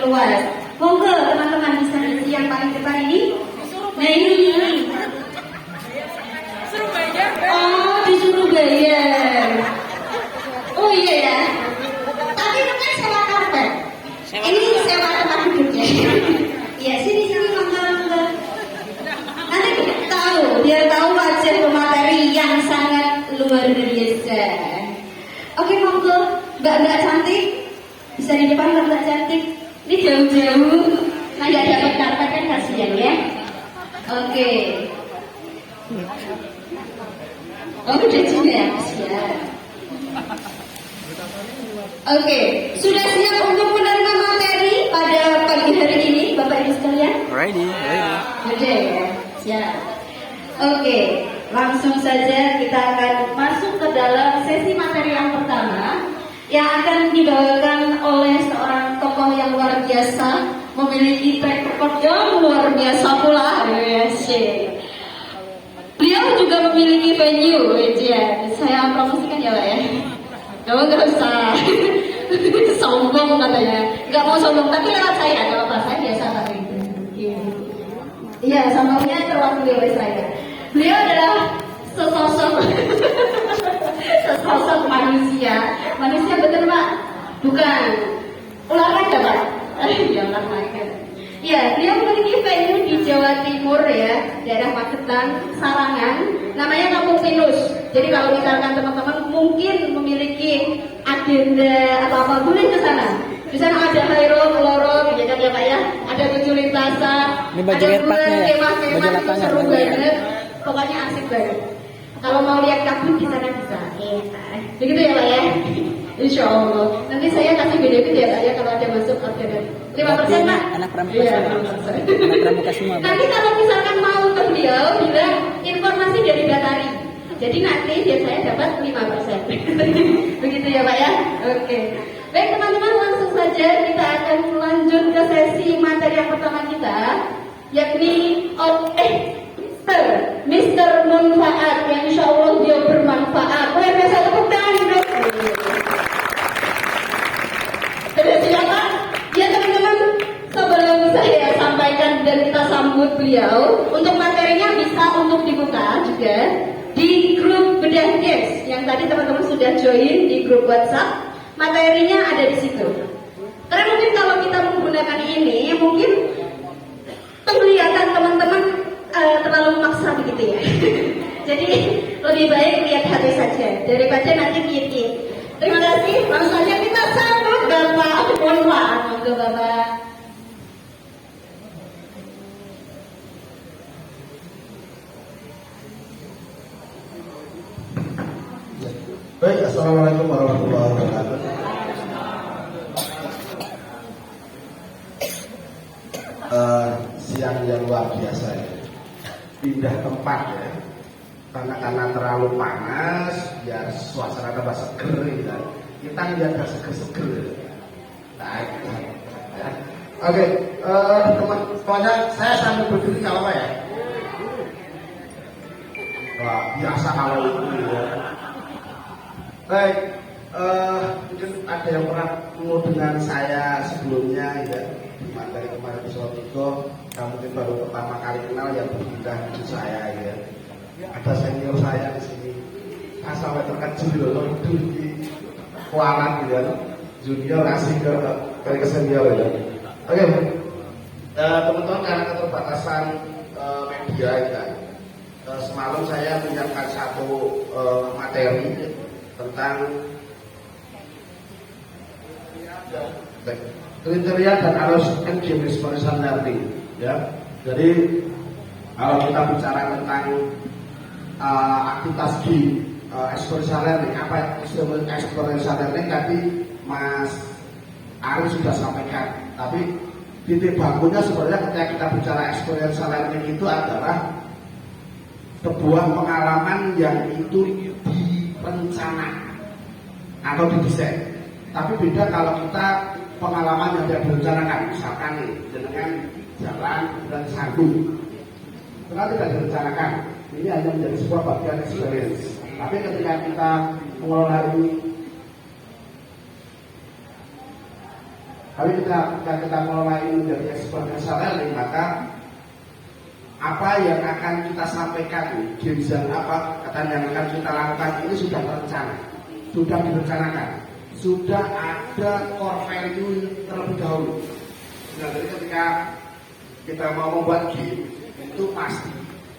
luas. Monggo teman-teman bisa isi yang paling depan ini. Nah ini. Oh, disuruh bayar. Oh iya ya. Tapi kan sewa karpet. Ini sewa tempat duduk ya. Iya sini monggo. Nanti biar tahu wajah pemateri yang sangat luar biasa. Oke monggo, mbak cantik bisa di depan mbak cantik. Ini jauh-jauh, nah nggak dapat karpet kan kasihan ya. Oke. Oh udah juga siap. Oke, sudah siap untuk menerima materi pada pagi hari ini, Bapak Ibu sekalian? Ready. Oke, siap. Oke, langsung saja kita akan masuk ke dalam sesi materi yang pertama yang akan dibawakan oleh seorang tokoh yang luar biasa, memiliki track record yang luar biasa pula. Yes. Beliau juga memiliki venue, ya. Saya promosikan ya Pak ya. Nggak usah sombong katanya, nggak mau sombong tapi lewat saya, kalau apa saya biasa Pak. Iya, sombongnya terwakili oleh saya. Beliau adalah sesosok manusia betul Pak? Bukan olahraga Pak? Ya olahraga. Ya, beliau memiliki venue di Jawa Timur ya, daerah Magetan, Sarangan, namanya Kampung Pinus. Jadi kalau misalkan teman-teman mungkin memiliki agenda atau apa, boleh ke sana. Di sana ada Hairo, Loro, ya kan ya Pak ya, ada 7 lintasan, ini baju ada airpaknya ya, baju lapangan seru banget, pokoknya asik banget. Kalau mau lihat kabut di sana bisa, begitu ya Pak ya. Insya Allah. Nanti saya kasih benefit ya Pak ya kalau ada masuk orderan 5% Pak. Anak pramuka Iya, semua. Anak pramuka semua. Nanti kalau misalkan mau ke beliau bilang informasi dari Batari. Jadi nanti biar saya dapat 5%. Begitu ya Pak ya. Oke. Baik teman-teman, langsung saja kita akan lanjut ke sesi materi yang pertama kita, yakni Mister Manfaat, yang insya Allah dia bermanfaat. Boleh biasa tepuk tangan dong. Sudah siapa? Ya teman-teman, sebelum saya sampaikan dan kita sambut beliau, untuk materinya bisa untuk dibuka juga di grup Bedah Games yang tadi teman-teman sudah join di grup WhatsApp. Materinya ada di situ. Karena mungkin kalau kita menggunakan ini, mungkin penglihatan teman-teman terlalu memaksa begitu ya. Jadi lebih baik lihat HP saja daripada nanti kiat-kiat. Terima kasih. Langsung saja kita sambut Bapak Monwa. Monggo Bapak. Baik, assalamualaikum warahmatullahi wabarakatuh. Siang yang luar biasa ya. Pindah tempat ya. Karena terlalu panas, biar suasana tambah seger ya. Kita lihat seger-seger. Baik. Ya. Oke, teman-teman, saya sambil berdiri kalau apa ya? Wah, biasa kalau itu ya. Baik, mungkin ada yang pernah ketemu dengan saya sebelumnya ya, di materi kemarin episode 3, mungkin baru pertama kali kenal yang berpindah di saya ya. Ada senior saya di sini, sampai terkejut loh, itu di kualan ya, junior kasih ke senior ya. Oke, teman-teman, karena keterbatasan media ya, semalam saya menyiapkan satu materi tentang kriteria dan arus game experiential learning ya. Jadi kalau kita bicara tentang aktivitas di experiential learning, apa experiential learning tadi Mas Ari sudah sampaikan. Tapi titik bakunya sebenarnya ketika kita bicara experiential learning itu adalah sebuah pengalaman yang itu rencana atau didesain. Tapi beda kalau kita pengalaman yang tidak direncanakan, misalkan nih dengan jalan dan sanggup, itu kan tidak direncanakan. Ini hanya menjadi sebuah bagian experience. Tapi ketika kita mengelola ini, Tapi ketika kita mulai menjadi exponential learning, maka apa yang akan kita sampaikan, games yang apa yang akan kita lakukan ini sudah terencana, sudah direncanakan, sudah ada core value terlebih dahulu. Nah, jadi ketika kita mau membuat game, itu pasti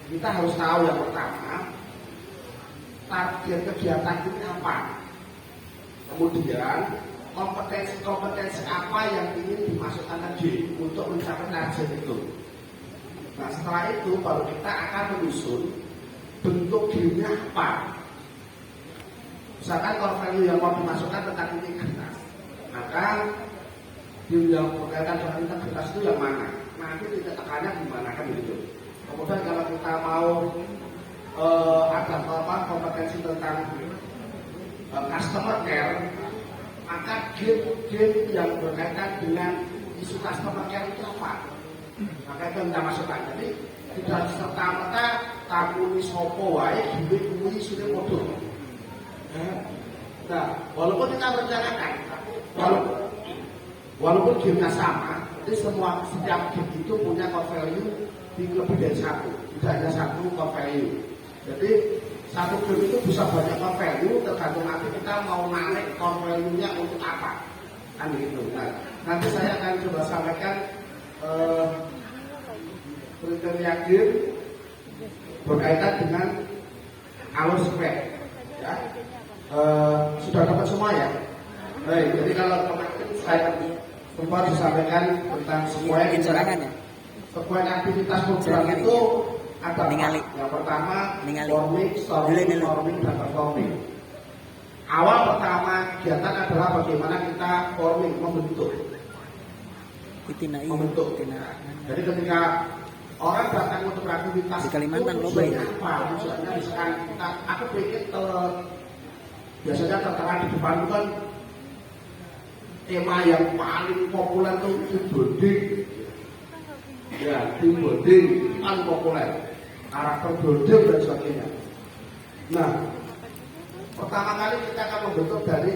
kita harus tahu yang pertama target kegiatan ini apa, kemudian kompetensi apa yang ingin dimasukkan ke game untuk mencapai target itu. Nah, setelah itu baru kita akan menyusun bentuk game-nya apa. Misalkan core value yang mau dimasukkan tentang integritas, maka game yang berkaitan dengan integritas itu yang mana? Nanti titik tekannya di mana kan gitu. Kemudian kalau kita mau ada kompetensi tentang customer care, maka game yang berkaitan dengan isu customer care itu apa? Maka itu kita masukkan. Jadi tidak serta-merta tamu sopo wae game kuwi isune padha. Nah, walaupun kita rencanakan, walaupun gamenya sama, jadi setiap game itu punya core value lebih dari satu, tidak hanya satu core value. Jadi satu game itu bisa banyak core value, tergantung nanti kita mau narik core value-nya untuk apa, kan gitu. Nah, nanti saya akan coba sampaikan kriteria game berkaitan dengan alur square, ya. Sudah dapat semua ya. Baik, jadi kalau saya sempat disampaikan tentang semua sebuah aktivitas program itu ada ningali. yang pertama Ningali. forming, storming, dan performing. Awal pertama kegiatan adalah bagaimana kita forming, membentuk. Jadi ketika orang datang untuk aktivitas di Kalimantan itu loba ya. apa? Misalnya aku pikir biasanya tertera di depan itu kan tema yang paling populer itu team building. Ya, team building paling populer, karakter building dan sebagainya. Nah, pertama kali kita akan membentuk dari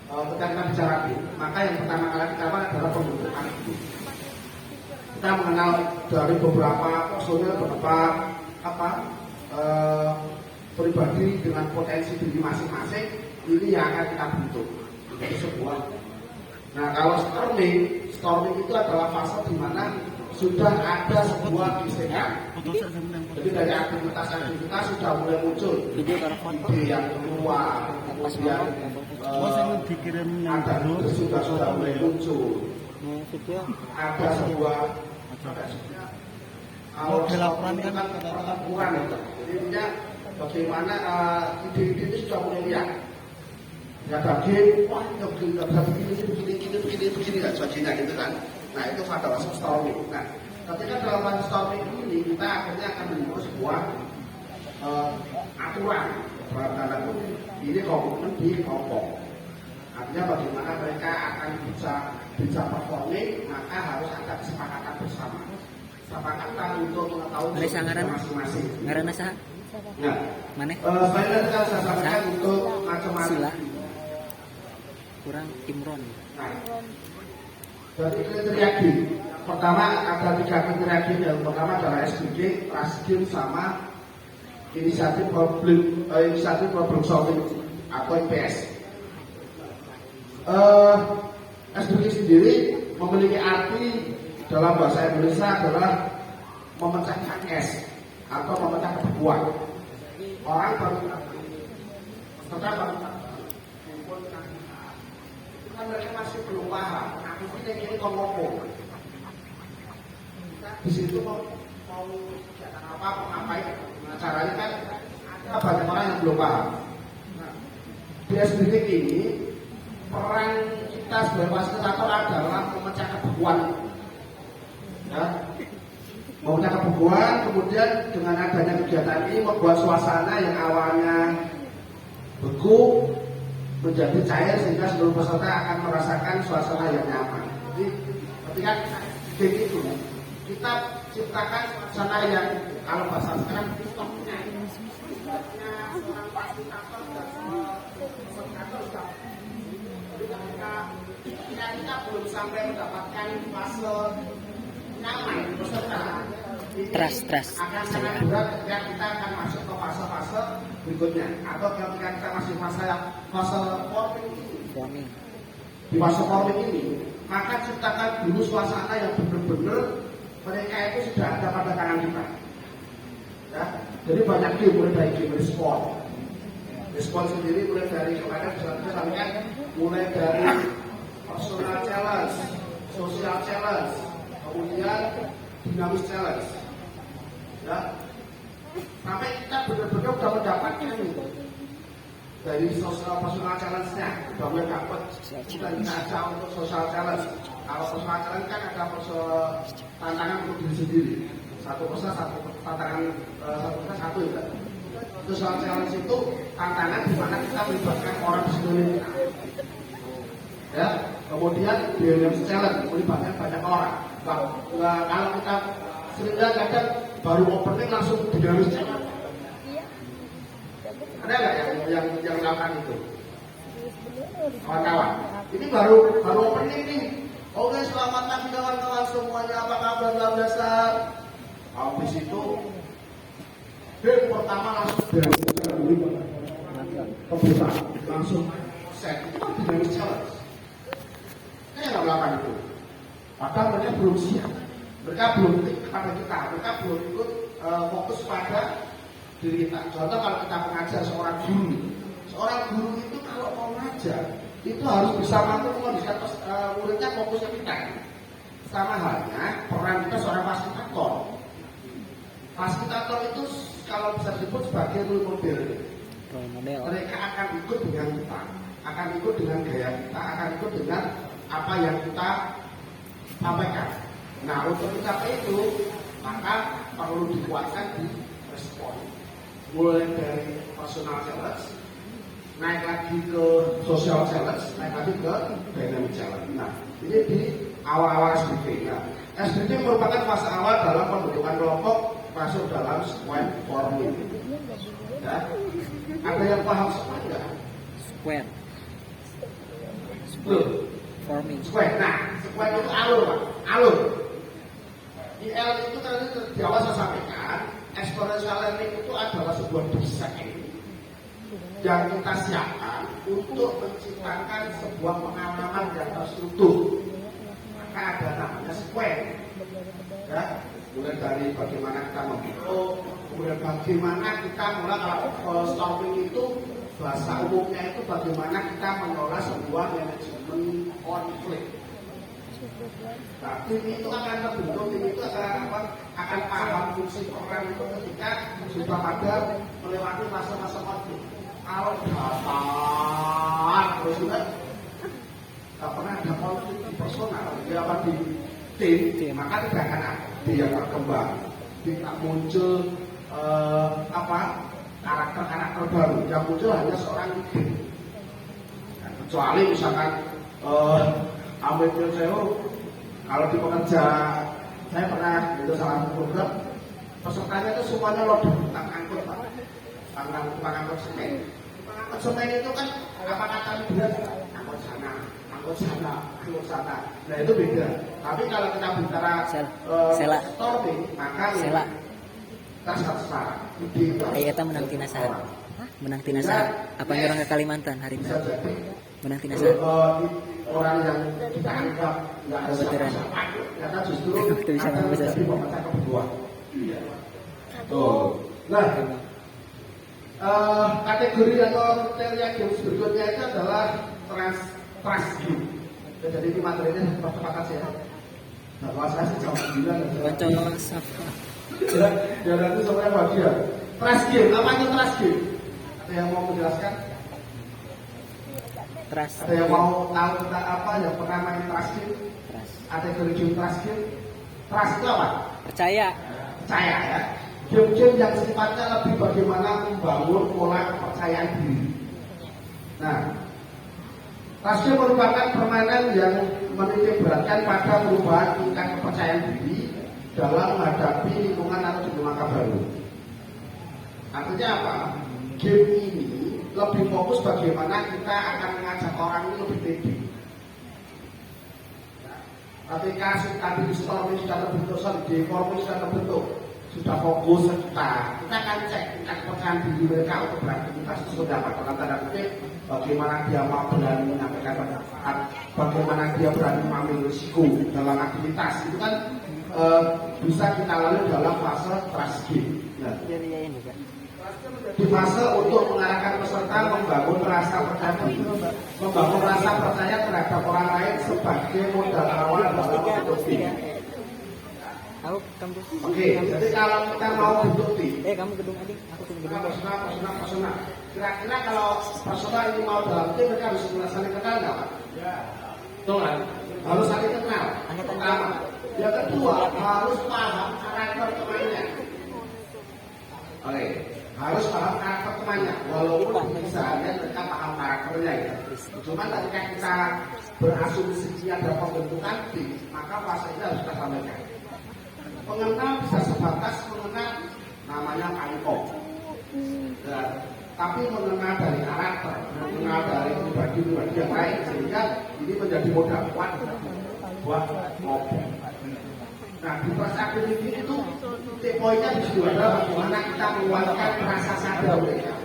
ketika kita bicara tim, maka yang pertama kali kita lakukan adalah pembentukan tim. Kita mengenal dari beberapa personil, beberapa pribadi dengan potensi diri masing-masing, ini yang akan kita bentuk menjadi sebuah. Nah, kalau storming itu adalah fase di mana sudah ada sebuah gesekan. Jadi dari aktivitas sudah mulai muncul ide yang keluar, kemudian ada sudah mulai muncul. Ada sebuah kalau dilakukan kan pertempuran itu. Jadi intinya bagaimana ide-ide itu sudah mulai lihat. Ya game, wah nggak bisa begini dan sebagainya gitu kan. Nah itu pada fase storming. Nah ketika dalam fase storming ini kita akhirnya akan membuat sebuah aturan tanda kutip ini komitmen di kelompok. Artinya bagaimana mereka akan bisa performing, maka harus ada kesepakatan bersama. Kesepakatan untuk mengetahui masing-masing. Ngaranna saha? Nah, Maneh? Saya sampaikan untuk macam-macam. Sila. Kurang Imron. Nah, dari kriteria game, pertama ada 3 kriteria game. Yang pertama adalah SBG, Trust Game, sama inisiatif problem solving atau IPS. SBG sendiri memiliki arti dalam bahasa Indonesia adalah memecahkan es atau memecahkan kebekuan. Orang baru kan mereka masih belum paham. Aku ini ngomong. Di situ mau apa ngapain? Nah, caranya kan ada banyak orang yang belum paham. Nah, di SBG ini peran kita sebagai fasilitator adalah memecah kebekuan. Ya. Memecah kebekuan, kemudian dengan adanya kegiatan ini membuat suasana yang awalnya beku menjadi cair sehingga seluruh peserta akan merasakan suasana yang nyaman. Jadi ketika begitu kita ciptakan suasana yang kalau bahasa sekarang stopnya seorang fasilitator dan fasilitator. Jadi ketika ketika kita belum sampai mendapatkan fase nyaman peserta, ini Trust. akan sangat berat ketika kita akan masuk ke fase-fase berikutnya, atau ketika kita masih fase forming ini. Forming. Di fase forming ini, maka ciptakan dulu suasana yang benar-benar mereka itu sudah ada pada tangan kita. Ya, jadi banyak game, mulai dari game respon. Respon sendiri mulai dari kemarin bisa sampaikan, mulai dari personal challenge, social challenge, kemudian dinamis challenge. Ya, sampai kita benar-benar sudah mendapatkan itu dari personal challenge-nya, sudah mulai dapat. Kita aja untuk social challenge. Kalau personal challenge kan ada tantangan untuk diri sendiri. Satu tantangan satu ya. Social challenge itu tantangan di mana kita melibatkan orang di sekeliling kita. Ya, kemudian dynamic challenge melibatkan banyak orang. Kalau kita seringkali kadang baru opening langsung dynamic challenge. Ada nggak yang melakukan itu? Kawan-kawan, ini baru opening nih. Oke, selamat pagi kawan-kawan semuanya, apa kabar luar biasa? Habis itu game pertama langsung dari komputer langsung set itu dynamic challenge. Ini yang melakukan itu. Padahal mereka belum siap, mereka belum pada kita, mereka belum ikut fokus pada diri kita. Contoh kalau kita mengajar seorang guru itu kalau mau mengajar itu harus bisa mampu mengondisikan muridnya fokusnya kita. Sama halnya peran kita seorang fasilitator. Fasilitator itu kalau bisa disebut sebagai role model. Mereka akan ikut dengan kita, akan ikut dengan gaya kita, akan ikut dengan apa yang kita sampaikan. Nah, untuk mencapai itu maka perlu dikuatkan di respon. Mulai dari personal challenge, naik lagi ke social challenge, naik lagi ke dynamic challenge. Nah, ini di awal-awal SBT. Nah, SBT merupakan fase awal dalam pembentukan kelompok masuk dalam square forming. Ya. Ada yang paham square enggak? Square. Forming. Square. Nah, square itu alur, Pak. Alur. IL itu tadi di awal saya sampaikan, experiential learning itu adalah sebuah desain yang kita siapkan untuk menciptakan sebuah pengalaman yang terstruktur. Maka ada namanya square. Ya, mulai dari bagaimana kita membentuk, kemudian bagaimana kita kalau stopping itu bahasa umumnya itu bagaimana kita mengelola sebuah manajemen konflik. Nah, tim itu akan terbentuk, tim itu akan paham fungsi peran itu ketika sudah pada melewati masa-masa konflik. Kalau dapat terus juga tak pernah ada konflik di personal, di apa di tim, maka tidak akan ada yang berkembang, tidak muncul karakter-karakter baru, yang muncul hanya seorang tim. Nah, kecuali misalkan Amit Yoseo, kalau di pekerja saya pernah itu salah satu program pesertanya itu semuanya loader tentang angkut, Pak. Tukang angkut semen. Tukang angkut semen itu kan apa kata dia angkut sana, angkut sana, angkut sana. Nah itu beda. Tapi kalau kita bicara storming, maka Sela. kita setara. Kita menang tinasa. Menang tinasa. Apa yang orang ke Kalimantan hari ini? Menang tinasa. Orang yang kita anggap nggak ada siapa-siapa, ternyata justru Itu bisa akan menjadi pemecah kebutuhan. Tuh. Nah, kategori atau kriteria games berikutnya itu adalah trust game. Jadi ini materinya percepatan saya. Nah, kalau saya sih jam 9 Konco Safa. ya nanti semuanya bagian. Trust game, apa itu trust game? Ada yang mau menjelaskan? Trust. Ada yang mau tahu tentang apa yang pernah main trust game? Trust. Kategori game trust game. Trust itu apa? Percaya. Percaya ya. Game-game yang sifatnya lebih bagaimana membangun pola kepercayaan diri. Nah, trust game merupakan permainan yang menitik beratkan pada perubahan tingkat kepercayaan diri dalam menghadapi lingkungan atau dinamika baru. Artinya apa? Game ini lebih fokus bagaimana kita akan mengajak orang ini lebih pede. Ketika tadi di storming sudah terbentuk, di forming sudah terbentuk, sudah fokus kita akan cek tingkat kepercayaan diri mereka untuk beraktivitas sudah apa dalam tanda kutip, bagaimana dia mau berani menyampaikan pendapat, bagaimana dia berani mengambil risiko dalam aktivitas itu kan bisa kita lalui dalam fase trust game. Nah, di fase untuk mengarahkan peserta membangun rasa percaya diri, membangun rasa percaya terhadap orang lain sebagai modal awal dalam bentuk tim. Oke, jadi kalau kita mau bentuk tim, kamu gedung adik, aku tunggu gedung. personal. Kira-kira kalau personal ini mau dalam tim, mereka harus saling kenal nggak, Pak? Ya. Betul kan? Harus saling kenal. Pertama. Yang kedua, harus paham karakter temannya. Oke. Harus paham karakter temannya, walaupun misalnya mereka paham karakternya ya. Cuma ketika kita berasumsi ada pembentukan tim, maka fase ini harus kita sampaikan. Pengenal bisa sebatas mengenal namanya Pankong. Ya, tapi mengenal dari karakter, mengenal dari pribadi-pribadi yang lain, sehingga ini menjadi modal kuat buat ngobrol. Nah, di proses aktivitas itu titik poinnya di situ adalah bagaimana kita menguatkan rasa sadar mereka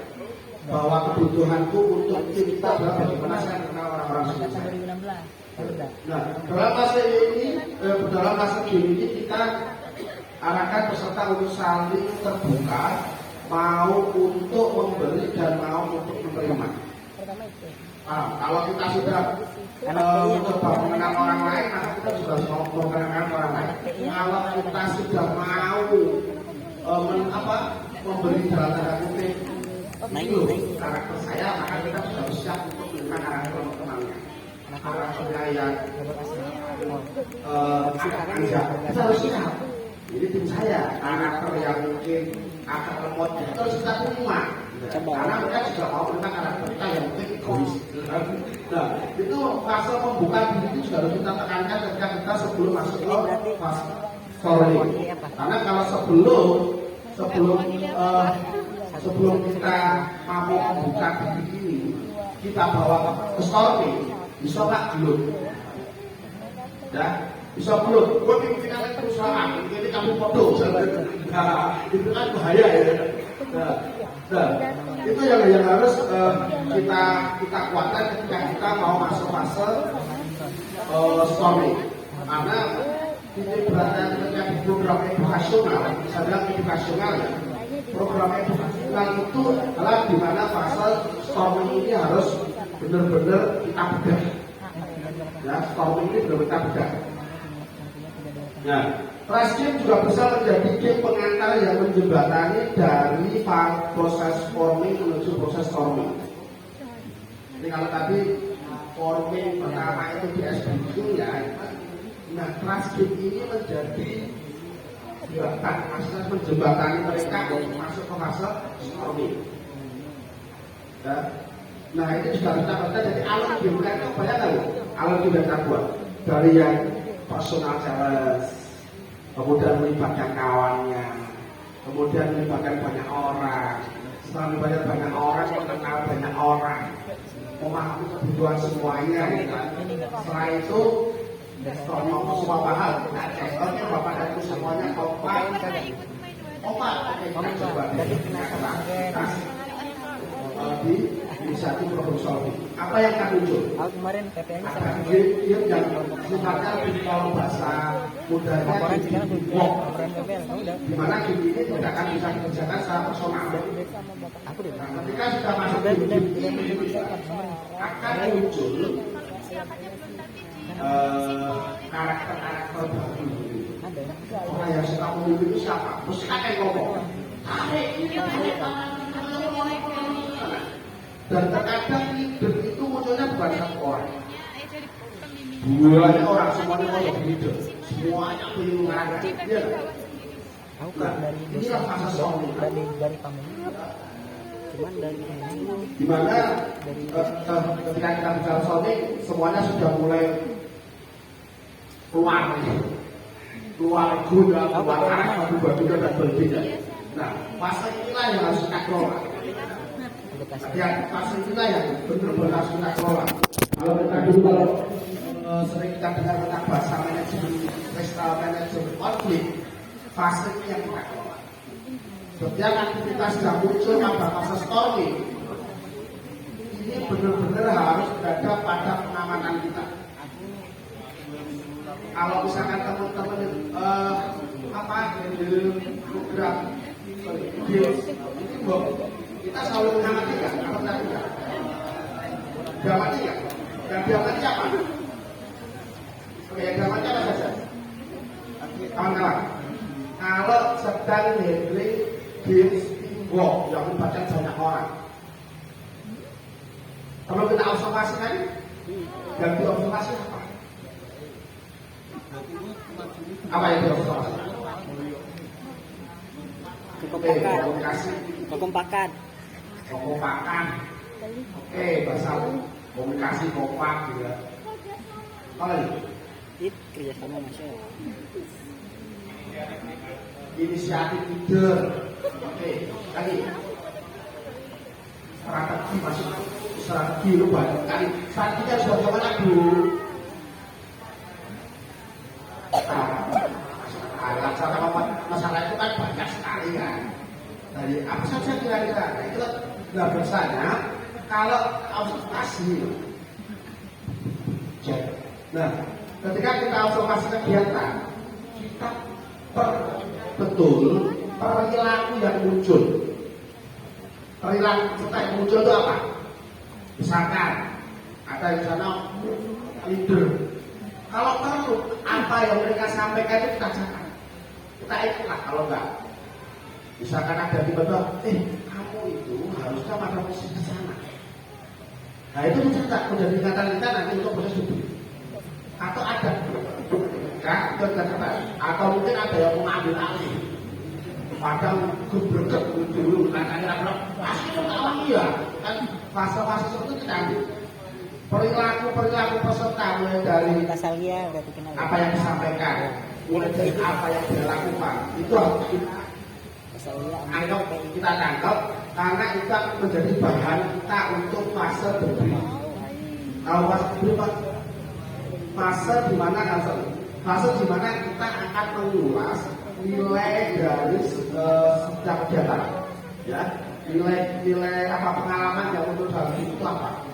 bahwa kebutuhanku untuk tim kita adalah bagaimana saya mengenal orang-orang sekitar. Nah, dalam fase ini, dalam fase ini kita arahkan peserta untuk saling terbuka, mau untuk memberi dan mau untuk menerima. Kalau kita sudah mencoba mengenal orang lain, maka kita juga mau mengenal orang lain. Kalau kita sudah mau memberi dalam tanda kutip itu karakter saya, maka kita sudah siap untuk menerima karakter teman-temannya. Karakternya yang agak kita harus siap. Jadi tim saya karakter yang mungkin agak lemot itu harus kita terima. Karena mereka juga mau tentang karakter kita yang mungkin egois. Nah, itu fase pembukaan diri itu juga harus kita tekankan ketika kita sebelum masuk ke fase scoring. Karena kalau sebelum kita mampu membuka diri ini, kita bawa ke scoring, bisa nggak belum? Ya, bisa belum? Gue pimpinan perusahaan, ini kamu foto, nah, itu kan bahaya ya. Nah, itu yang harus kita kuatkan ketika kita mau masuk fase scoring. Karena titik beratnya ketika di program edukasional, misalnya edukasional ya, program edukasional itu adalah di mana fase scoring ini harus benar-benar kita bedah. Ya, scoring ini benar-benar bedah. Nah, trust game juga bisa menjadi game pengantar yang menjembatani dari proses forming menuju proses storming. Jadi kalau tadi forming pertama itu di SBQ ya, nah trust game ini menjadi jembatan, maksudnya menjembatani mereka untuk masuk ke fase storming. Ya. Nah itu juga kita baca dari alur game kan itu banyak kali alur game yang kita buat dari yang personal challenge, kemudian melibatkan kawannya, kemudian melibatkan banyak orang, setelah melibatkan banyak orang, mengenal banyak orang, memahami kebutuhan semuanya, kan? Setelah itu ngomong semua paham, contohnya bapak dan ibu semuanya kompak, kita coba di inisiatif problem solving. Apa yang akan muncul? Kemarin PPN-nya ada game yang sifatnya lebih kalau bahasa mudahnya di mana game ini tidak akan bisa dikerjakan secara personal. Nah, ketika sudah masuk game ini akan muncul karakter-karakter baru. Orang yang suka memimpin itu siapa? Mesti akan ngomong. Dan terkadang leader itu munculnya bukan satu orang, banyak orang, semuanya mau jadi leader, semuanya punya mengarahkan dia. Nah, inilah fase storming. Dari kamu, cuman dari di mana ketika kita bicara storming, semuanya sudah mulai keluar guna, keluar arah, berubah-ubah dan berbeda. Nah, fase inilah yang harus kita kelola. Ya, fase inilah yang benar-benar harus kita kelola. Kalau kita dulu sering kita dengar tentang bahasa manajemen manajemen konflik, fase ini yang kita kelola. Setiap aktivitas yang muncul pada fase storming ini benar-benar harus berada pada pengamanan kita. Kalau misalkan teman-teman program kita selalu mengamati kan, atau tidak? Diamati ya? Dan diamati apa? Oke, diamati apa saja? Kawan-kawan, kalau sedang handling games teamwork yang melibatkan banyak orang, kalau kita observasi kan, yang diobservasi apa? Apa yang diobservasi? Kekompakan. Oke, bahasa komunikasi kompak juga. Apa lagi? Kerjasama masyarakat. Inisiatif leader. Oke, lagi. Strategi masuk strategi lu banyak kali. Strateginya sudah bagaimana dulu? Laksana masalah itu kan banyak sekali kan. Dari apa saja kira-kira? Nah, itu nggak biasanya kalau observasi. Nah, ketika kita observasi kegiatan, kita betul perilaku yang muncul. Perilaku kita yang muncul itu apa? Misalkan ada di sana leader. Kalau perlu apa yang mereka sampaikan itu kita catat. Kita ikutlah kalau enggak. Misalkan ada di bawah, kamu itu harusnya pada posisi di sana. Nah itu dicatat menjadi ingatan kita nanti untuk proses studi. Atau ada, kan? Atau mungkin ada yang mengambil alih. Padahal bergerak dulu, katanya pasti kalah ya. Kan fase-fase seperti itu nanti perilaku peserta mulai dari apa yang disampaikan, mulai dari apa yang dia lakukan, itu harus kita tangkap karena itu akan menjadi bahan kita untuk fase berikutnya. Kalau fase di mana kita akan mengulas nilai dari setiap kegiatan, ya, nilai apa pengalaman yang untuk dalam itu apa.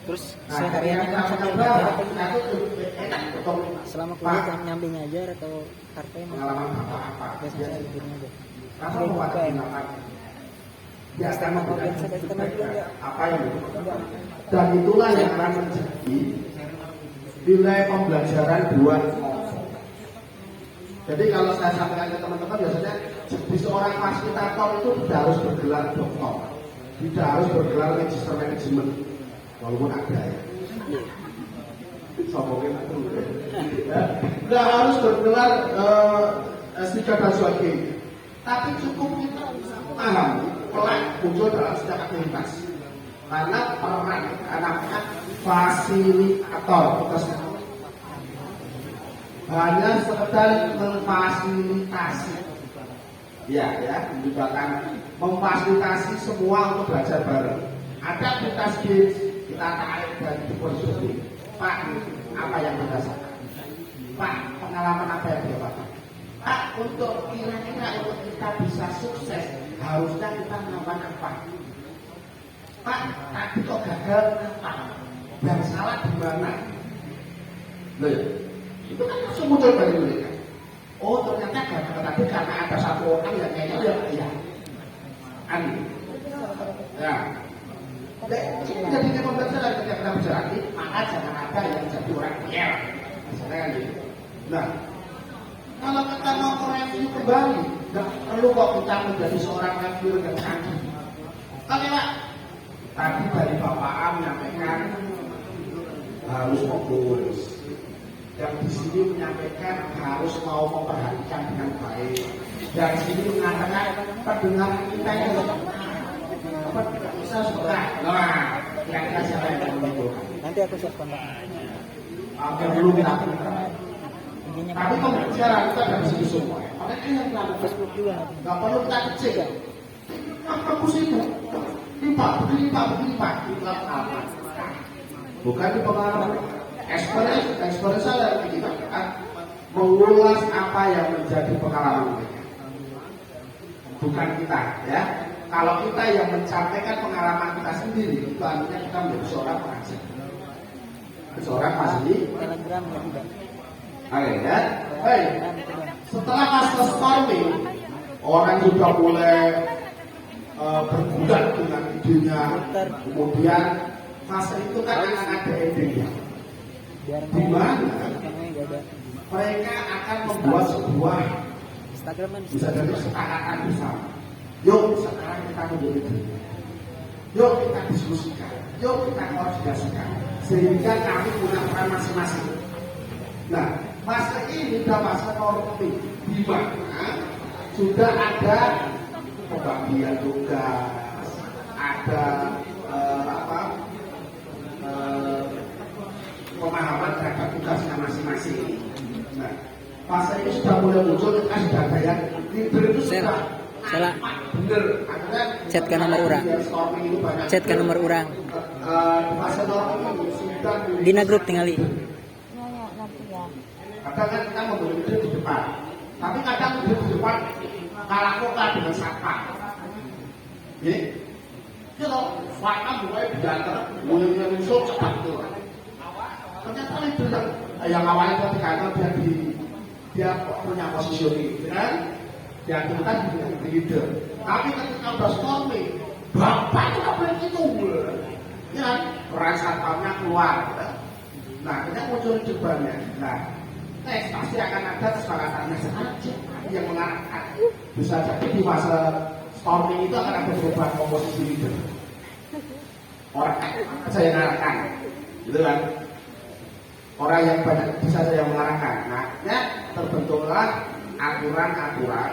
Terus sehariannya kan sampai selama kuliah nyambi ngajar atau karpen pengalaman apa biasanya liburnya aja. Kalau mau ada tindakan biasanya apa yang dan itulah yang akan menjadi nilai pembelajaran buat. Jadi kalau saya sampaikan ke teman-teman biasanya di seorang fasilitator itu tidak harus bergelar doktor, tidak harus bergelar magister manajemen, walaupun ada ya. Sombongin itu, tidak harus bergelar S3 dan sebagainya. Tapi cukup kita bisa memahami pelan muncul dalam setiap aktivitas. Karena peran anaknya fasilitator, hanya sekedar memfasilitasi, ya, melibatkan memfasilitasi semua untuk belajar bareng. Ada aktivitas games kita tarik dan dipersulit. Pak, apa yang dirasakan? Pak, pengalaman apa yang didapatkan? Pak, untuk kira-kira untuk kita bisa sukses harusnya kita melakukan apa? Pak, tadi kok gagal apa? Dan salah di mana? Loh, itu kan langsung muncul dari mereka. Oh, ternyata gagal tadi karena ada satu orang yang kayaknya ya. Ya. Jadi kita pembelajaran ketika kita bicara ini, maka jangan ada yang jadi orang biar. Misalnya kan gitu. Nah, kalau kita mau review kembali, nggak perlu kok kita menjadi seorang reviewer yang canggih. Oke Pak, tadi dari Bapak A menyampaikan harus fokus. Yang di sini menyampaikan harus mau memperhatikan dengan baik. Yang di sini mengatakan pendengaran kita yang apa tidak bisa suka. Nah, kira-kira siapa yang akan menentukan? Nanti aku siapkan Pak. Oke, belum kita. Tapi pembicaraan kita dari situ semua. Makanya yang kita Facebook juga. nggak perlu kita kecil. Aku sibuk. Ini Pak, begini Pak. Ini apa? Bukan di pengalaman. experience saya kita akan mengulas apa yang menjadi pengalaman mereka, bukan kita ya. Kalau kita yang mencapai pengalaman kita sendiri, itu artinya kita menjadi seorang pengajar, seorang mahasiswa. Telegram ya tidak. Oke ya. Baik. Setelah fase storming, orang sudah mulai bergulat dengan idenya. Kemudian fase itu kan akan ada endingnya, di mana mereka akan membuat sebuah bisa jadi kesepakatan bersama. Yuk sekarang kita menjadi, yuk kita diskusikan, yuk kita koordinasikan, sehingga kami punya peran masing-masing. Nah, masa ini sudah masa normatif, di mana sudah ada pembagian tugas, ada pemahaman terhadap tugasnya masing-masing. Nah, masa ini sudah mulai muncul, sudah ada yang leader itu sudah bener. Chat ke nomor orang. Chat ke nomor orang. Masa normal ini sudah Dina grup tinggali. Kadang kan kita membeli ide di depan, tapi kadang ide di depan kalah kota dengan satpam. Jadi, kalau fakta mulai diantar, mulai muncul cepat tuh. Ternyata itu yang awalnya di kantor dia punya posisi, kan? Dia kan di ide. Tapi ketika udah storming, bapak itu nggak boleh gitu, ya? Peran satpamnya keluar. Nah, kita muncul jebakannya. Nah, pasti akan ada kesepakatannya saja yang mengarahkan. Bisa jadi di masa storming itu akan ada perubahan komposisi leader. Orang saja yang mengarahkan, gitu kan? Orang yang banyak bisa saja yang mengarahkan. Nah, ya terbentuklah aturan-aturan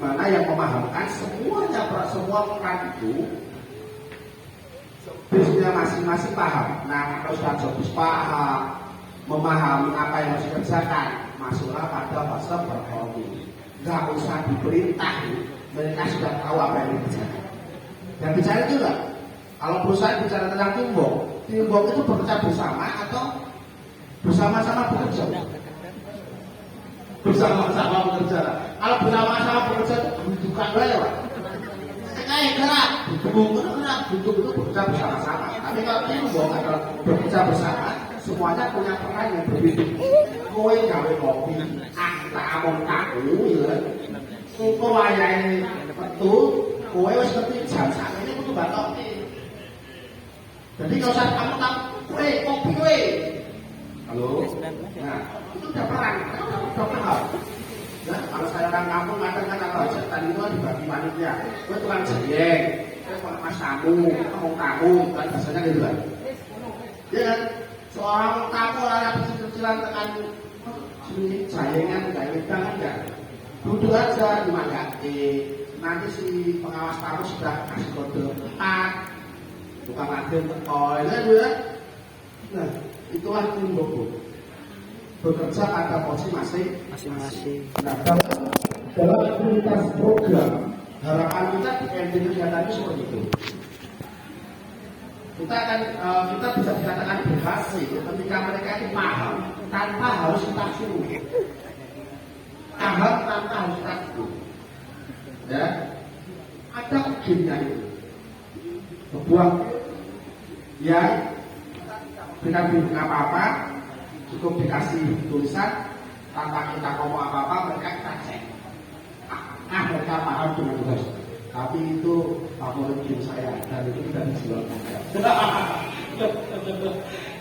mana yang memahamkan semuanya, semua peran itu bisnya masing-masing paham. Nah, kalau sudah jobis paham, memahami apa yang harus dikerjakan, masuklah pada fase performing. Gak usah diperintah, mereka sudah tahu apa yang dikerjakan. Dan bicara juga, kalau perusahaan bicara tentang teamwork itu bekerja bersama atau bersama-sama bekerja? Bersama-sama bekerja. Kalau bersama-sama bekerja itu bukan ya, Pak. Kayak gerak, duduk itu bekerja bersama-sama. Tapi kalau teamwork adalah bekerja bersama, semuanya punya peran yang berbeda. Kowe gawe kopi, tak amon tahu, ya. Kowe wayahe metu, kowe wis ngerti jam sakene kudu batoke. Jadi kalau saya kamu tahu, kopi kowe. Halo. Nah, itu udah peran, udah paham. Ya, kalau saya orang kampung kadang kalau tadi itu dibagi panitia, kowe tukang jayeng, kowe mas tamu, ngomong tamu, kan biasanya gitu kan. Ya kan? Seorang tamu orang kecil-kecilan tekan sini jayengan nggak wedang enggak, duduk aja dimanggapi. Nanti si pengawas tamu sudah kasih kode bukan lagi ya. Nah, itulah teamwork, bekerja pada posisi masing-masing. Nah, dalam aktivitas program harapan kita di ending kegiatan itu seperti itu. Kita bisa dikatakan berhasil ketika mereka itu paham tanpa harus kita suruh, paham tanpa harus kita suruh. Ya, ada ujiannya itu. Sebuah yang tidak bingung apa-apa, cukup dikasih tulisan tanpa kita ngomong apa-apa, mereka kita cek. Mereka paham dengan tugas. Tapi itu favorit game saya dan itu tidak dijual.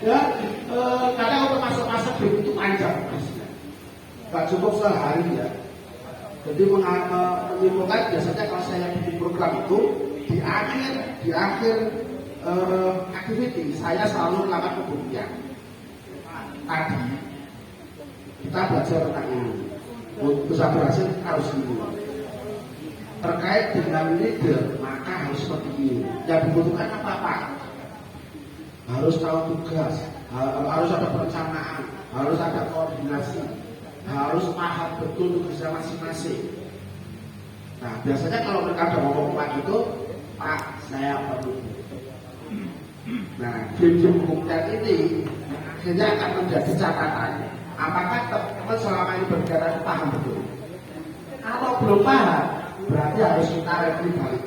Ya, kadang untuk masuk game itu panjang, nggak cukup sehari ya. Jadi menyimpulkan biasanya kalau saya bikin program itu di akhir activity saya selalu melakukan pembuktian. Tadi kita belajar tentang ini, untuk bisa berhasil harus ini. Terkait dengan leader, maka harus seperti ini. Yang dibutuhkan apa? Harus tahu tugas, harus ada perencanaan, harus ada koordinasi, harus paham betul tugasnya masing-masing. Nah, biasanya kalau mereka ada ngomong Pak itu, Pak, saya perlu. Nah, game pembuktian ini akhirnya akan menjadi catatan. Apakah teman-teman selama ini berbicara paham betul? Kalau belum paham, berarti harus kita review balik.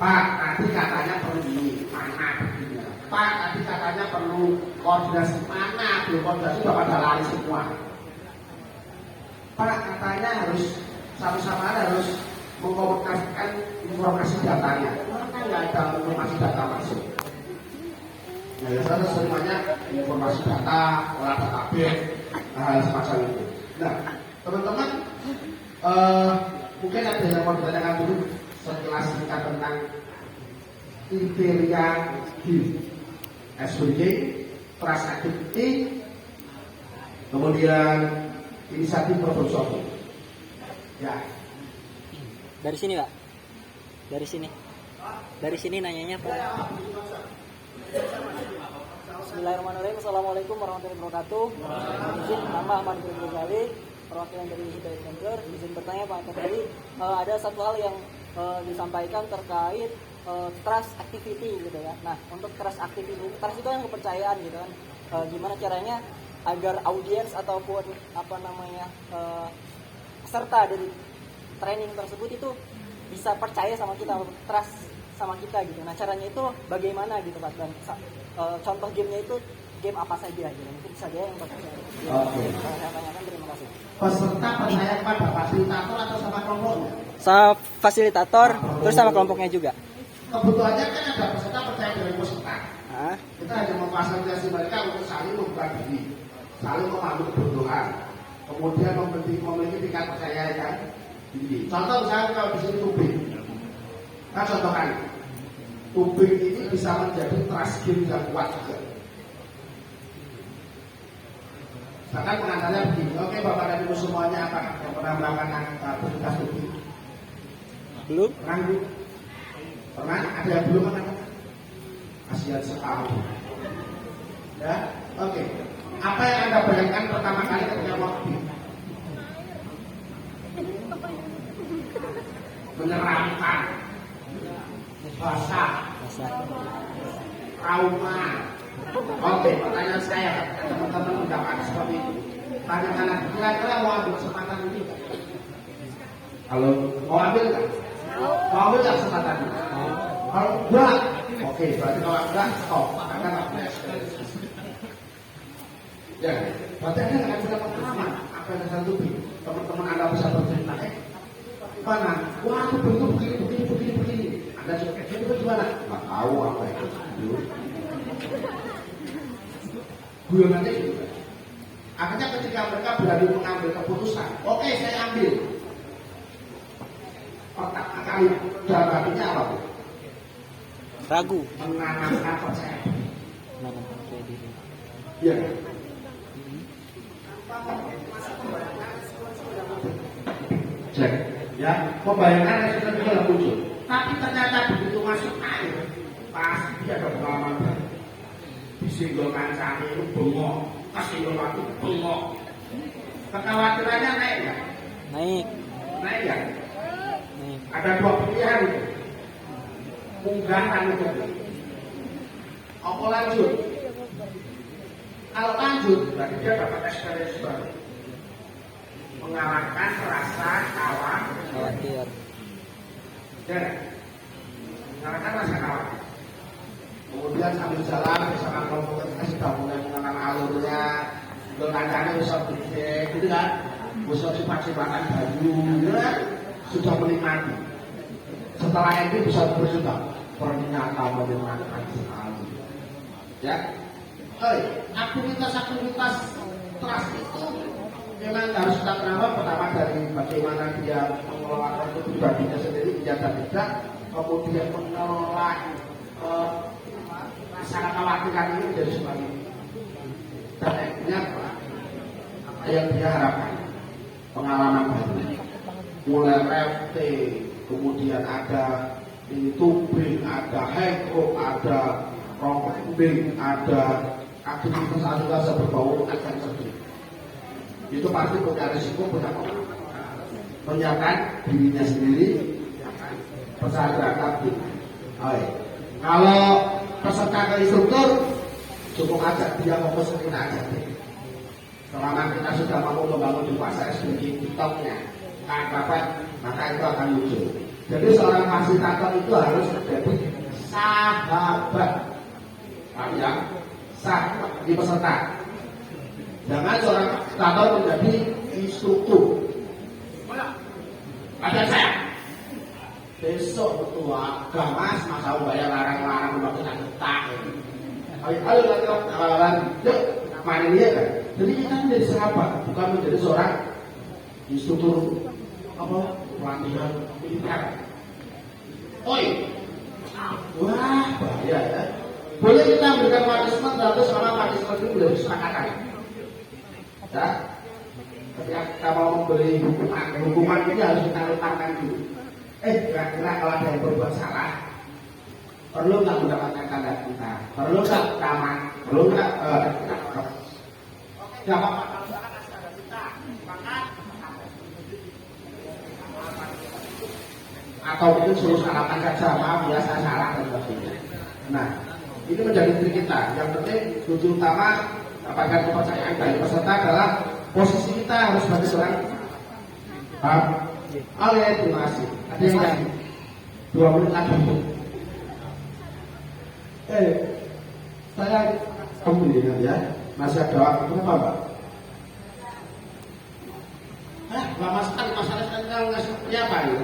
Pak, tadi katanya perlu ini, mana begini. Pak, tadi katanya perlu koordinasi, mana belum koordinasi sudah pada lari semua. Pak, katanya harus sama-sama harus mengkomunikasikan informasi datanya. Maka nggak ada informasi data masuk. Nah, biasanya semuanya informasi data, olah database, hal semacam itu. Nah, teman-teman, mungkin ada yang mau ditanyakan dulu sekilas singkat tentang kriteria di SWG, trust activity, kemudian inisiatif problem solving. Ya. Dari sini Pak. Dari sini nanyanya Pak. Bismillahirrahmanirrahim. Assalamualaikum warahmatullahi wabarakatuh. Izin nama Ahmad bin Ghazali, perwakilan dari Hidayat Center. Izin bertanya Pak, tadi ada satu hal yang disampaikan terkait trust activity gitu ya. Nah, untuk trust activity, trust itu kan kepercayaan gitu kan. Gimana caranya agar audiens ataupun peserta dari training tersebut itu bisa percaya sama kita, trust sama kita gitu. Nah, caranya itu bagaimana gitu Pak? Dan contoh gamenya itu game apa saja gitu. Mungkin saja yang Pak saya. Oke. Saya tanyakan, terima kasih. Peserta percaya pada fasilitator atau sama kelompoknya? Sama fasilitator, terus sama kelompoknya juga. Kebutuhannya kan ada peserta percaya dari peserta. Nah, Kita hanya memfasilitasi mereka untuk saling membuka diri, saling memahami kebutuhan, kemudian memiliki tingkat percaya yang tinggi. Contoh misalnya kalau di sini tubing, nah contohkan, tubing ini bisa menjadi trust game yang kuat juga. Bahkan pengantarnya begini, oke Bapak dan Ibu semuanya apa yang pernah melakukan aktivitas tubing? belum? Pernah Bu? Pernah? Ada yang belum kan? Kasihan sekali. Ya, oke. Apa yang Anda bayangkan pertama kali ketika mau tubing? Menyeramkan, basah, trauma. Oke, pertanyaan saya, teman-teman mendapat seperti itu. Tanyakan kira-kira mau ambil kesempatan ini? Kalau mau ambil nggak? Mau ambil nggak kesempatan ini? Kalau enggak, oke, berarti kalau enggak, stop. Karena nggak punya experience. Ya, berarti Anda nggak punya pengalaman. Apa yang saya tutupi? Teman-teman Anda bisa bercerita, mana? Wah, aku bentuk begini. Anda coba itu gimana? Nggak tahu apa itu. Guyonan itu. Akhirnya ketika mereka berani mengambil keputusan, oke, saya ambil. Pertama kali dalam hatinya apa? Ragu. Menanamkan percaya. Menanamkan percaya diri. Iya. Cek. Ya, membayangkan resiko itu yang muncul. Tapi ternyata begitu masuk air, pasti ada pengalaman baru. Disinggol kancane itu bengok, kesinggol waktu bengok. Kekhawatirannya naik ya? Naik ya? Naik. Ada dua pilihan itu. Munggah kan itu. Apa lanjut? Kalau lanjut, berarti dia dapat experience baru. Mengalahkan rasa Khawatir. ya, mengalahkan rasa khawatir. Kemudian sambil jalan bersama kelompok kita sudah mulai mengenal alurnya, kancanya bisa berpikir, gitu kan? Bisa sifat-sifatan baju, gitu kan? Sudah menikmati. Setelah itu bisa bersuka, ternyata menyenangkan sekali. Ya, aktivitas trust itu memang harus kita kenal pertama dari bagaimana dia mengelola pribadinya sendiri, dia dan tidak, kemudian mengelola rasa kekhawatiran ini menjadi sebuah dan akhirnya apa yang dia harapkan, pengalaman baru, mulai refte, kemudian ada ini tubing, ada hekro, ada romping, ada aktivitas berbau akan sedih. Itu pasti punya risiko, punya pengalaman. Menyiapkan dirinya sendiri, percaya tapi, kalau peserta ke instruktur cukup aja dia fokus ke kita aja. Selama kita sudah mau membangun di pasar SDG TikToknya, kan dapat, maka itu akan muncul. Jadi seorang fasilitator itu harus menjadi sahabat, ya, sahabat di peserta. Jangan seorang fasilitator menjadi instruktur. Ada saya. Besok ketua agama masa bayar larang-larang udah kita getak. Ayo lagi yuk main dia kan. Jadi kita menjadi sahabat, bukan menjadi seorang instruktur apa pelatihan militer. Oi, wah bahaya ya. Boleh kita berikan punishment, tapi selama punishment itu boleh disepakati. Ya, ketika kita mau memberi hukuman ini harus kita letakkan dulu. Kira-kira kalau ada yang berbuat salah, perlu nggak mendapatkan tanda kita? Perlu nggak taman? Perlu nggak? Nggak apa-apa. Atau mungkin suruh salaman saja, maaf ya saya salah dan sebagainya. Nah, ini menjadi trik kita. Yang penting kunci utama dapatkan kepercayaan dari peserta adalah posisi kita harus sebagai seorang paham. Oke, terima kasih. Ada yang lain? 2 menit lagi. Saya kemudian ya masih ada waktu berapa, Mbak? Lama sekali masalah sekarang ngasih apa ya?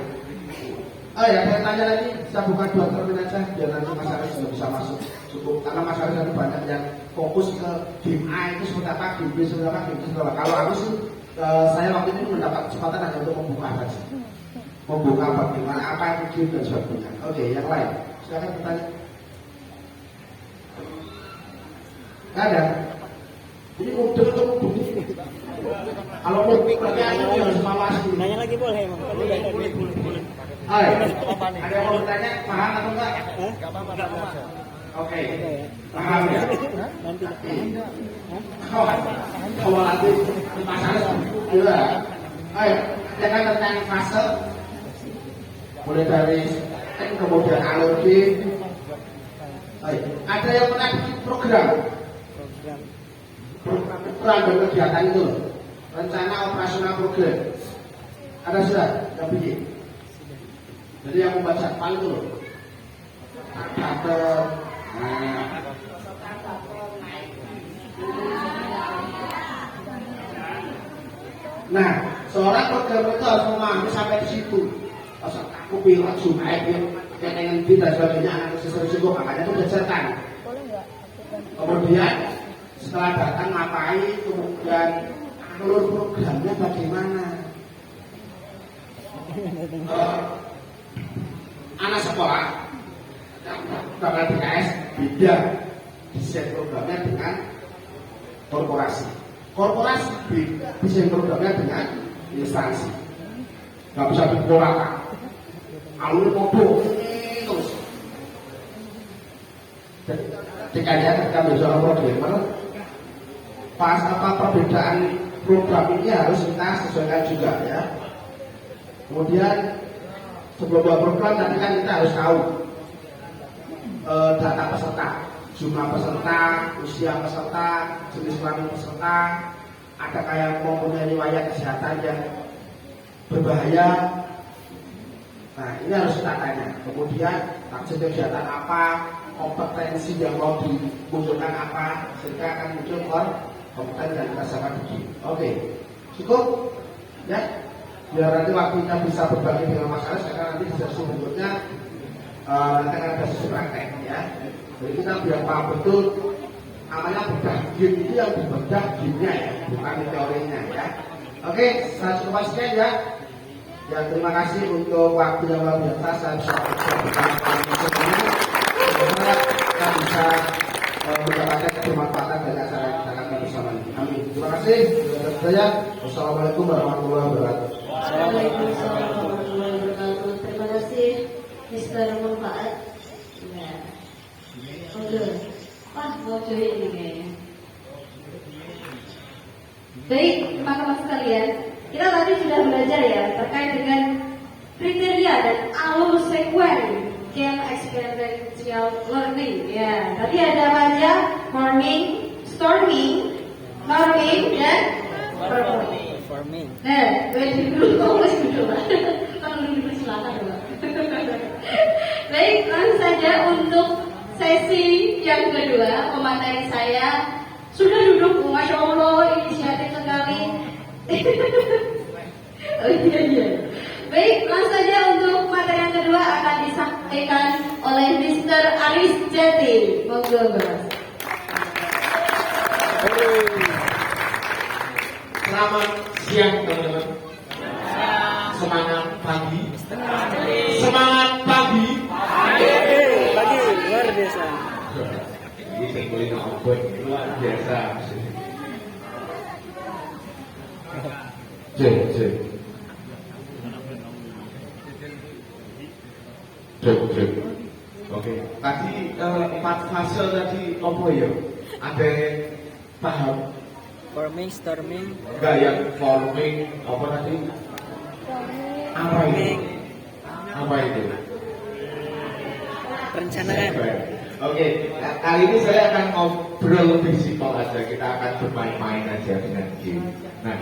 Oh ya, saya tanya lagi, saya buka 2 termin aja biar nanti Mas Aris juga bisa masuk cukup karena Mas Aris ada banyak yang fokus ke game A itu seperti apa, game B seperti apa, game C seperti apa. Kalau aku sih saya waktu ini mendapat kesempatan hanya untuk membuka aja, membuka bagaimana apa yang game dan sebagainya. Oke, yang lain, silakan bertanya. Nggak ada. Ini mudah untuk begini. Kalau mau pertanyaan harus mawasi. Nanya lagi boleh, Bang. Boleh. Ada yang mau bertanya, paham atau enggak? Enggak apa-apa. Oke, paham ya? Nanti. Kalau nanti masalah juga. Ayo, jangan tentang fase. Mulai dari kemudian alergi. Ada yang pernah bikin program dan kegiatan itu, rencana operasional program. Ada sudah yang bikin. Jadi yang membaca paling itu loh. Nah, seorang program itu harus memahami sampai di situ. Pasal aku pilot sungai, yang dengan kita sebagainya, analisis risiko, makanya itu berdasarkan. Kemudian setelah datang ngapain, kemudian alur programnya bagaimana. Anak sekolah bakal BKS beda desain programnya dengan korporasi beda desain programnya dengan instansi. Nggak bisa dipolakan alur bodoh terus. Ketika ketika menjadi programmer, pas apa perbedaan program ini harus kita sesuaikan juga ya. Kemudian sebelum buat program nanti kan kita harus tahu data peserta, jumlah peserta, usia peserta, jenis kelamin peserta, adakah yang mempunyai riwayat kesehatan yang berbahaya. Nah ini harus kita tanya. Kemudian maksud kegiatan apa, kompetensi yang mau dimunculkan apa, sehingga akan muncul kompeten dan rasa begini. Oke, cukup ya. Biar nanti waktunya bisa berbagi dengan masyarakat, karena nanti di sesi berikutnya nanti akan ada sesi praktek ya. Jadi kita biar paham betul namanya bedah game itu yang dibedah gamenya ya, bukan teorinya ya. Oke, saya cukup sekian ya. Ya terima kasih untuk waktu yang luar biasa. Saya bisa semuanya. Semoga kita bisa mendapatkan kebermanfaatan dari acara yang kita akan bersama ini. Amin. Terima kasih. Saya wassalamualaikum warahmatullahi wabarakatuh. Waalaikumsalam warahmatullahi wabarakatuh. Terima kasih Mister Manfaat. Ya. Oke. Mau curi ini kayaknya. Baik, teman-teman sekalian, kita tadi sudah belajar ya terkait dengan kriteria dan alur sekuen game experiential learning. Ya, tadi ada apa aja? Forming, storming, norming, dan performing. Forming. Nah, dulu masih dulu Pak. Kalau dulu silakan dulu. Baik, langsung saja untuk sesi yang kedua, pemateri saya sudah duduk, masya Allah, inisiatif sekali. Oh iya. Baik, langsung saja untuk materi yang kedua akan disampaikan oleh Mr. Aris Jati. Monggo, Mas. Selamat siang teman-teman. Semangat pagi. Semangat pagi. Pagi luar biasa. Ini saya boleh ngomong luar biasa. Cek. Oke. Tadi 4 fase tadi apa ya? Ada yang paham? Forming, storming, Enggak yang forming apa tadi? Apa itu? Apa itu? perencanaan. Oke, kali ini saya akan ngobrol lebih simpel aja. Kita akan bermain-main aja dengan game. Nah,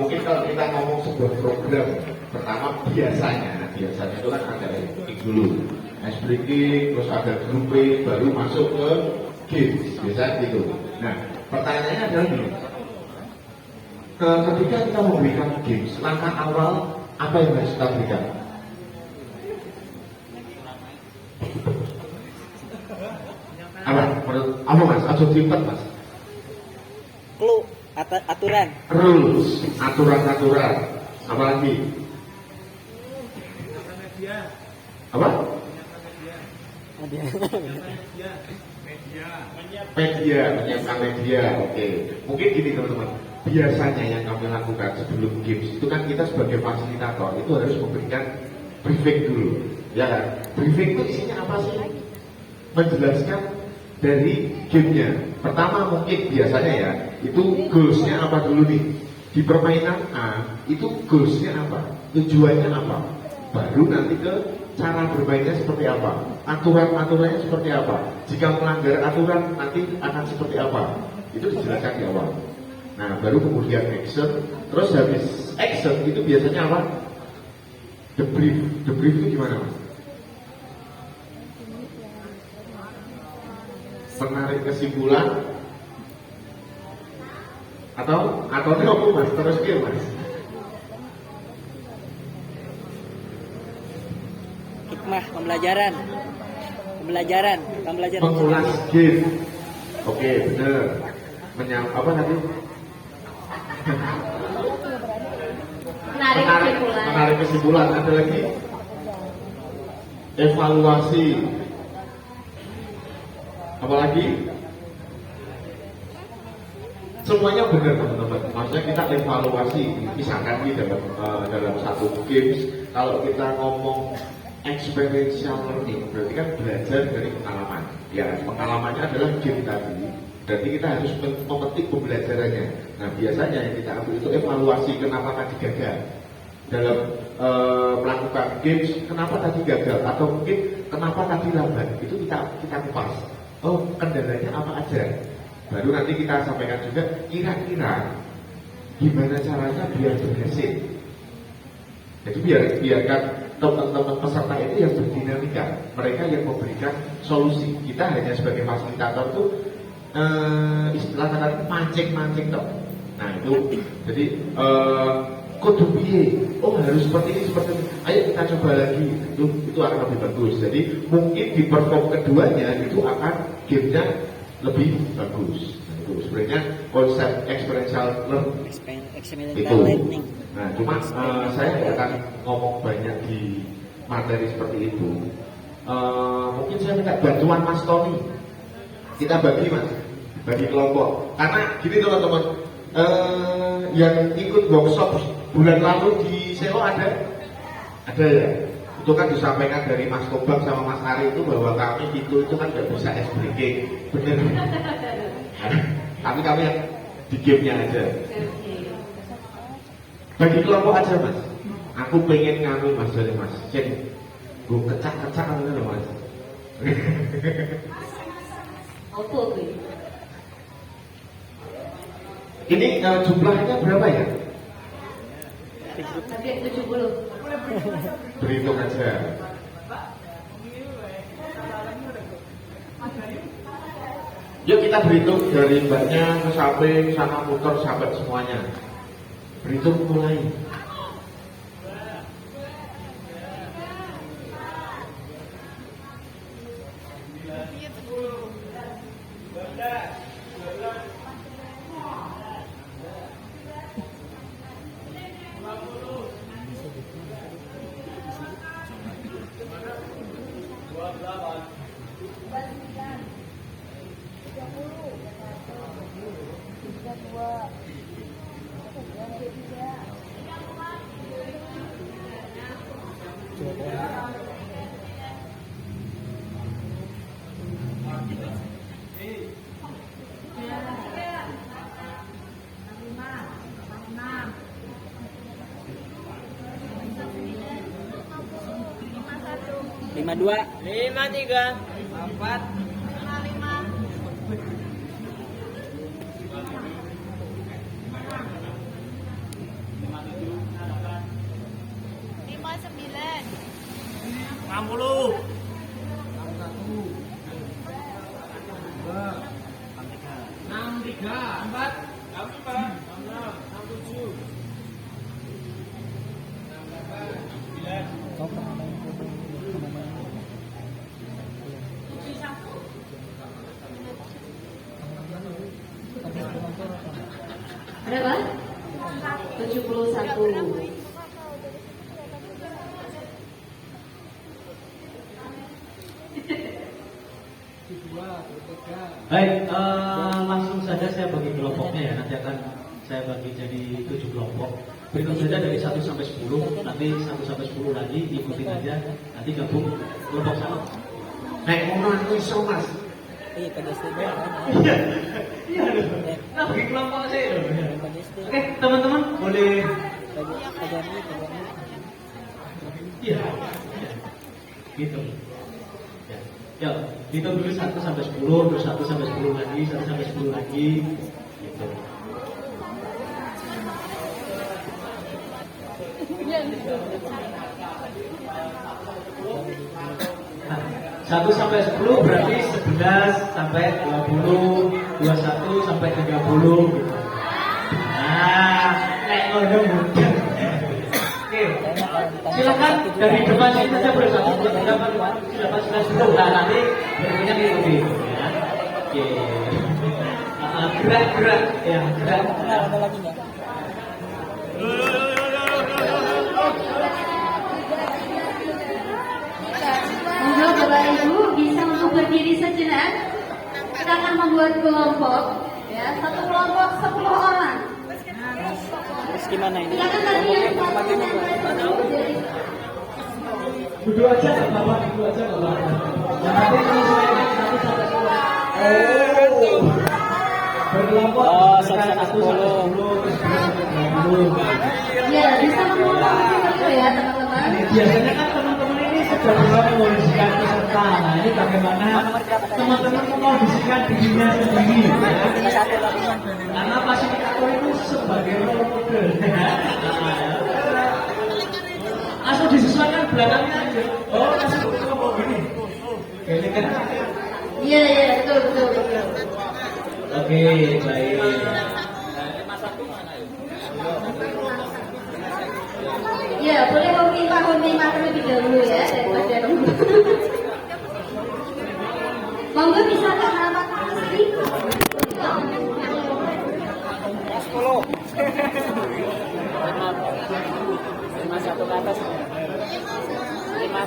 mungkin kalau kita ngomong sebuah program, pertama biasanya itu kan ada breaking dulu, ice breaking, terus ada grouping, baru masuk ke game. Biasanya gitu. Nah, pertanyaannya adalah gini. Ketika kita memberikan games, langkah awal apa yang harus kita berikan? Apa mas? Atau timpet mas? Clue, aturan. Rules, aturan-aturan. Apa lagi? Apa? Media, menyiapkan media. Oke. Mungkin gini teman-teman. Biasanya yang kami lakukan sebelum games itu kan kita sebagai fasilitator itu harus memberikan briefing dulu, ya kan? Briefing itu isinya apa sih? Menjelaskan dari gamenya. Pertama mungkin biasanya ya, itu goalsnya apa dulu nih? Di permainan A, itu goalsnya apa? Tujuannya apa? Baru nanti ke cara bermainnya seperti apa? Aturan-aturannya seperti apa? Jika melanggar aturan nanti akan seperti apa? Itu dijelaskan di awal. Nah, baru kemudian action. Terus habis action itu biasanya apa? Debrief. Debrief itu gimana mas? Menarik kesimpulan atau ini apa mas? Terus game mas? Hikmah, pembelajaran. Mengulas game. Oke, benar. Apa tadi? Menarik kesimpulan. Ada lagi? Evaluasi. Apalagi? Semuanya benar teman-teman. Maksudnya kita evaluasi. Misalkan di dalam satu games, kalau kita ngomong experiential learning, berarti kan belajar dari pengalaman. Ya, pengalamannya adalah game tadi. Berarti kita harus memetik pembelajarannya. Nah, biasanya yang kita ambil itu evaluasi kenapa tadi gagal dalam melakukan games, kenapa tadi gagal atau mungkin kenapa tadi lambat. Itu kita kupas. Oh, kendalanya apa aja. Baru nanti kita sampaikan juga kira-kira gimana caranya biar berhasil. Jadi biarkan teman-teman peserta itu yang berdinamika, mereka yang memberikan solusi. Kita hanya sebagai fasilitator itu istilah kata mancing-mancing toh. Nah itu jadi kudu piye? Oh harus seperti ini. Ayo kita coba lagi. Itu akan lebih bagus. Jadi mungkin di perform keduanya itu akan gamenya lebih bagus. Nah, itu sebenarnya konsep experiential learning. Nah cuma saya tidak akan ngomong banyak di materi seperti itu. Mungkin saya minta bantuan Mas Tony. Kita bagi kelompok. Karena gini teman-teman, yang ikut workshop bulan lalu di Selo ada ya. Itu kan disampaikan dari Mas Kobang sama Mas Ari itu bahwa kami itu kan nggak bisa ice breaking, bener. Tapi kami yang di gamenya aja. Bagi kelompok aja mas. Aku pengen nganu mas dari mas. Jadi gue kecak-kecak gitu loh mas. Apa gue? Ini jumlahnya berapa ya? Target 70. Berhitung aja. Yuk kita berhitung dari mbaknya ke samping, sana muter sampai semuanya. Berhitung mulai. Lima dua, lima tiga, empat. Berapa? 71. Baik, langsung saja saya bagi kelompoknya ya. Nanti akan saya bagi jadi 7 kelompok. Berhitung saja dari 1 sampai 10. Nanti 1 sampai 10 lagi ikutin aja. Nanti gabung kelompok sama. Naik motor itu iso mas. Iya, pedestrian. Iya, iya. Nah, bagi kelompok saya. Oke, teman-teman boleh. Iya. Gitu. Ya, hitung dulu 1 sampai 10, terus 1 sampai 10 lagi, 1 sampai 10 lagi, gitu. Nah, 1 sampai 10 berarti 11 sampai 20, 21 sampai 30, gitu. Nah, kayak ngono mudah. Oke, silakan dari depan sini saja boleh 1, 2, 3, 4, 5, 6, 7, 8, 9, 10. Nah, nanti berikutnya diikuti. Ya. Oke. Gerak-gerak, ya gerak. Ada lagi nggak? Monggo Bapak Ibu bisa untuk berdiri sejenak. Kita akan membuat kelompok, ya, satu kelompok 10 orang. Terus gimana ini? Silakan tadi yang Kelompoknya Duduk aja nggak apa-apa, duduk aja nggak apa-apa. Yang penting menyesuaikan 1 sampai 10. Berkelompok. Oh, 1 sampai 10, terus 2 sampai 20. Ya, bisa mengulang seperti itu ya teman-teman. Biasanya kan teman-teman ini sudah mulai mengondisikan peserta. Nah, ini bagaimana teman-teman mengondisikan dirinya sendiri. Ya. Karena fasilitator itu sebagai role model. Langsung disesuaikan belakangnya aja. Oh, langsung kelompok gini. Ini kan. Iya, iya, betul, betul, betul. Oke, baik. Ya, boleh meminta terlebih dahulu ya daripada nunggu. Monggo bisa Kak alamat sini. 10. 51 ke atas. 5.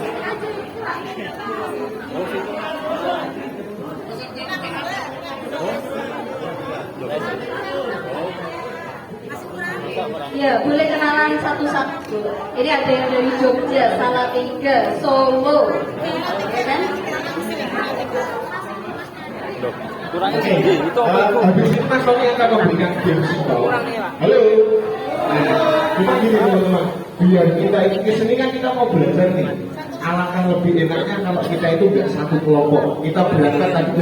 Ya, boleh kenalan satu-satu. Ini ada yang dari Jogja, Salatiga, Solo, ya kan? Kurangnya segini, itu apa itu? Habis ini mas kami akan memberikan beasiswa. Kurangnya Pak. Halo. Nah, kita gini teman-teman. Biar kita ini kesini kan kita mau belajar nih. alangkah lebih enaknya kalau kita itu nggak satu kelompok, kita berangkat tadi